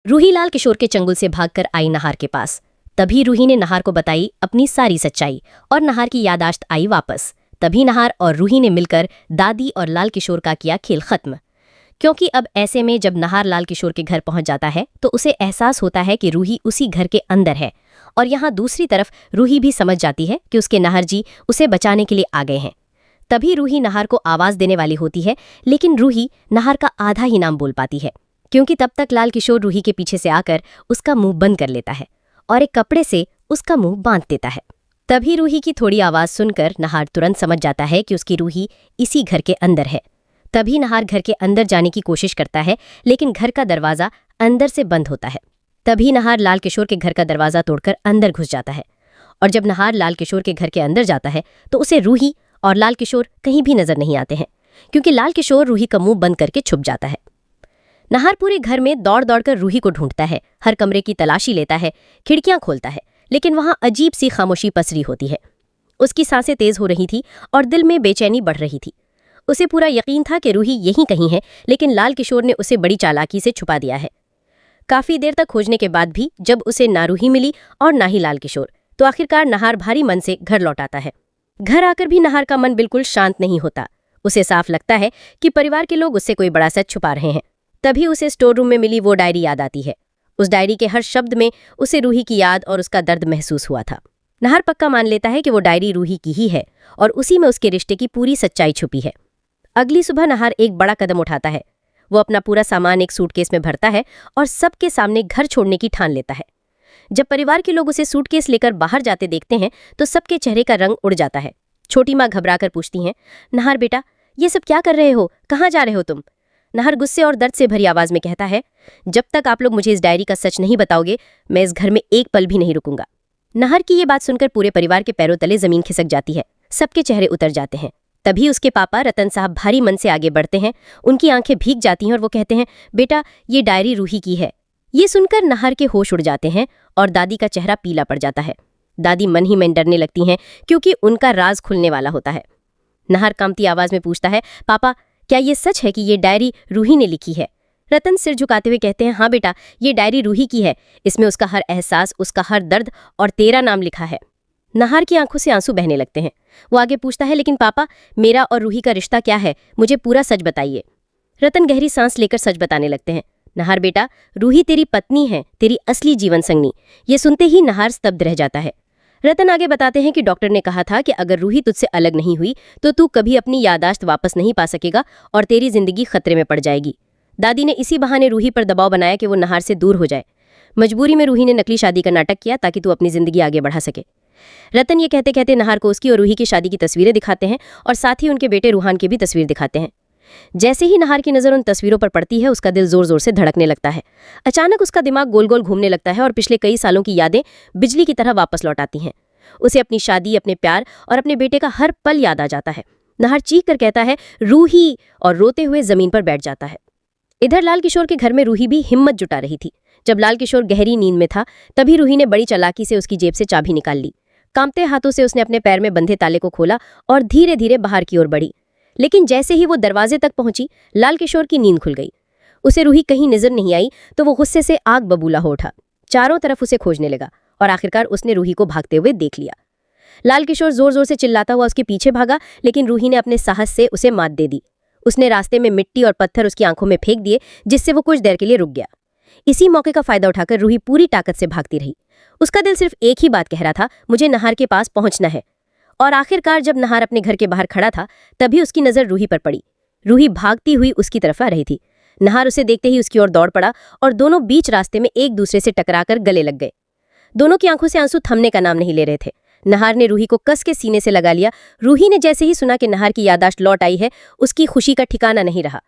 रूही लाल किशोर के चंगुल से भागकर आई नहार के पास। तभी रूही ने नहार को बताई अपनी सारी सच्चाई और नहार की यादाश्त आई वापस। तभी नहार और रूही ने मिलकर दादी और लाल किशोर का किया खेल खत्म। क्योंकि अब ऐसे में जब नहार लाल किशोर के घर पहुंच जाता है तो उसे एहसास होता है कि रूही उसी घर के अंदर है। और यहाँ दूसरी तरफ रूही भी समझ जाती है कि उसके नहार जी उसे बचाने के लिए आ गए हैं। तभी रूही नहार को आवाज़ देने वाली होती है, लेकिन रूही नहार का आधा ही नाम बोल पाती है, क्योंकि तब तक लाल किशोर रूही के पीछे से आकर उसका मुंह बंद कर लेता है और एक कपड़े से उसका मुंह बांध देता है। तभी रूही की थोड़ी आवाज़ सुनकर नहार तुरंत समझ जाता है कि उसकी रूही इसी घर के अंदर है। तभी नहार घर के अंदर जाने की कोशिश करता है, लेकिन घर का दरवाज़ा अंदर से बंद होता है। तभी नहार लाल किशोर के घर का दरवाज़ा तोड़कर अंदर घुस जाता है। और जब नहार लाल किशोर के घर के अंदर जाता है तो उसे रूही और लाल किशोर कहीं भी नजर नहीं आते हैं, क्योंकि लाल किशोर रूही का मुंह बंद करके छुप जाता है। नहार पूरे घर में दौड़ दौड़कर रूही को ढूंढता है, हर कमरे की तलाशी लेता है, खिड़कियां खोलता है, लेकिन वहां अजीब सी खामोशी पसरी होती है। उसकी सांसें तेज हो रही थी और दिल में बेचैनी बढ़ रही थी। उसे पूरा यकीन था कि रूही यहीं कहीं है, लेकिन लाल किशोर ने उसे बड़ी चालाकी से छुपा दिया है। काफी देर तक खोजने के बाद भी जब उसे ना रूही मिली और ना ही लाल किशोर, तो आखिरकार नहार भारी मन से घर लौट आता है। घर आकर भी नहार का मन बिल्कुल शांत नहीं होता। उसे साफ लगता है कि परिवार के लोग उससे कोई बड़ा सच छुपा रहे हैं। तभी उसे स्टोर रूम में मिली वो डायरी याद आती है। उस डायरी के हर शब्द में उसे रूही की याद और उसका दर्द महसूस हुआ था। नहार पक्का मान लेता है कि वो डायरी रूही की ही है और उसी में उसके रिश्ते की पूरी सच्चाई छुपी है। अगली सुबह नहार एक बड़ा कदम उठाता है। वो अपना पूरा सामान एक सूटकेस में भरता है और सबके सामने घर छोड़ने की ठान लेता है। जब परिवार के लोग उसे सूटकेस लेकर बाहर जाते देखते हैं तो सबके चेहरे का रंग उड़ जाता है। छोटी माँ घबराकर पूछती हैं, नहार बेटा, ये सब क्या कर रहे हो? कहाँ जा रहे हो तुम? नहार गुस्से और दर्द से भरी आवाज में कहता है, जब तक आप लोग मुझे इस डायरी का सच नहीं बताओगे, मैं इस घर में एक पल भी नहीं रुकूंगा। नहार की ये बात सुनकर पूरे परिवार के पैरों तले जमीन खिसक जाती है। सबके चेहरे उतर जाते हैं। तभी उसके पापा रतन साहब भारी मन से आगे बढ़ते हैं। उनकी आंखें भीग जाती हैं और वो कहते हैं, बेटा, ये डायरी रूही की है। ये सुनकर नहार के होश उड़ जाते हैं और दादी का चेहरा पीला पड़ जाता है। दादी मन ही मन डरने लगती हैं, क्योंकि उनका राज खुलने वाला होता है। नहार कांपती आवाज में पूछता है, पापा, क्या ये सच है कि ये डायरी रूही ने लिखी है? रतन सिर झुकाते हुए कहते हैं, हाँ बेटा, ये डायरी रूही की है। इसमें उसका हर एहसास, उसका हर दर्द और तेरा नाम लिखा है। नहार की आंखों से आंसू बहने लगते हैं। वो आगे पूछता है, लेकिन पापा, मेरा और रूही का रिश्ता क्या है? मुझे पूरा सच बताइए। रतन गहरी सांस लेकर सच बताने लगते हैं। नहार बेटा, रूही तेरी पत्नी है, तेरी असली जीवन संगनी। ये सुनते ही नहार स्तब्ध रह जाता है। रतन आगे बताते हैं कि डॉक्टर ने कहा था कि अगर रूही तुझसे अलग नहीं हुई तो तू कभी अपनी यादाश्त वापस नहीं पा सकेगा और तेरी जिंदगी खतरे में पड़ जाएगी। दादी ने इसी बहाने रूही पर दबाव बनाया कि वो नहार से दूर हो जाए। मजबूरी में रूही ने नकली शादी का नाटक किया ताकि तू अपनी जिंदगी आगे बढ़ा सके। रतन ये कहते कहते नहार को उसकी और रूही की शादी की तस्वीरें दिखाते हैं और साथ ही उनके बेटे रूहान की भी तस्वीर दिखाते हैं। जैसे ही नहार की नज़र उन तस्वीरों पर पड़ती है, उसका दिल जोर जोर से धड़कने लगता है। अचानक उसका दिमाग गोल गोल घूमने लगता है और पिछले कई सालों की यादें बिजली की तरह वापस लौट आती हैं। उसे अपनी शादी, अपने प्यार और अपने बेटे का हर पल याद आ जाता है। नहार चीख कर कहता है, रूही, और रोते हुए जमीन पर बैठ जाता है। इधर लाल किशोर के घर में रूही भी हिम्मत जुटा रही थी। जब लाल किशोर गहरी नींद में था, तभी रूही ने बड़ी चालाकी से उसकी जेब से चाबी निकाल ली। कांपते हाथों से उसने अपने पैर में बंधे ताले को खोला और धीरे धीरे बाहर की ओर बढ़ी। लेकिन जैसे ही वो दरवाजे तक पहुंची, लाल किशोर की नींद खुल गई। उसे रूही कहीं नजर नहीं आई तो वो गुस्से से आग बबूला हो उठा। चारों तरफ उसे खोजने लगा और आखिरकार उसने रूही को भागते हुए देख लिया। लाल किशोर जोर जोर से चिल्लाता हुआ उसके पीछे भागा, लेकिन रूही ने अपने साहस से उसे मात दे दी। उसने रास्ते में मिट्टी और पत्थर उसकी आंखों में फेंक दिए, जिससे वो कुछ देर के लिए रुक गया। इसी मौके का फायदा उठाकर रूही पूरी ताकत से भागती रही। उसका दिल सिर्फ एक ही बात कह रहा था, मुझे नहार के पास पहुंचना है। और आखिरकार जब नहार अपने घर के बाहर खड़ा था, तभी उसकी नजर रूही पर पड़ी। रूही भागती हुई उसकी तरफ आ रही थी। नहार उसे देखते ही उसकी ओर दौड़ पड़ा और दोनों बीच रास्ते में एक दूसरे से टकराकर गले लग गए। दोनों की आंखों से आंसू थमने का नाम नहीं ले रहे थे। नहार ने रूही को कस के सीने से लगा लिया। रूही ने जैसे ही सुना कि नहार की यादाश्त लौट आई है, उसकी खुशी का ठिकाना नहीं रहा।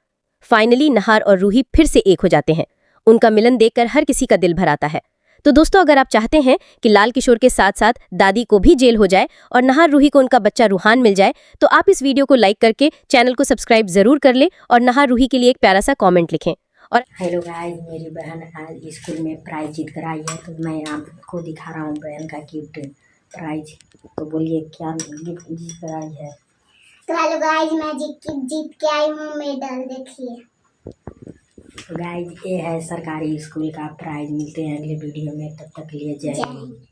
फाइनली नहार और रूही फिर से एक हो जाते हैं। उनका मिलन देखकर हर किसी का दिल भर आता है। तो दोस्तों, अगर आप चाहते हैं कि लाल किशोर के साथ साथ दादी को भी जेल हो जाए और नहार रूही को उनका बच्चा रूहान मिल जाए, तो आप इस वीडियो को लाइक करके चैनल को सब्सक्राइब जरूर कर लें और नहार रूही के लिए एक प्यारा सा कमेंट लिखें। और हेलो गाइस, मेरी बहन आज स्कूल में प्राइज जीत कर आई है, तो मैं आपको दिखा रहा हूँ बहन का गिफ्ट प्राइज। तो बोलिए क्या गिफ्ट जीत कर आई है? तो हेलो गाइस, मैं जीत के आई हूँ मेडल। देखिए, तो गाइज ये है सरकारी स्कूल का प्राइज। मिलते हैं अगले वीडियो में, तब तक के लिए जय हिंद।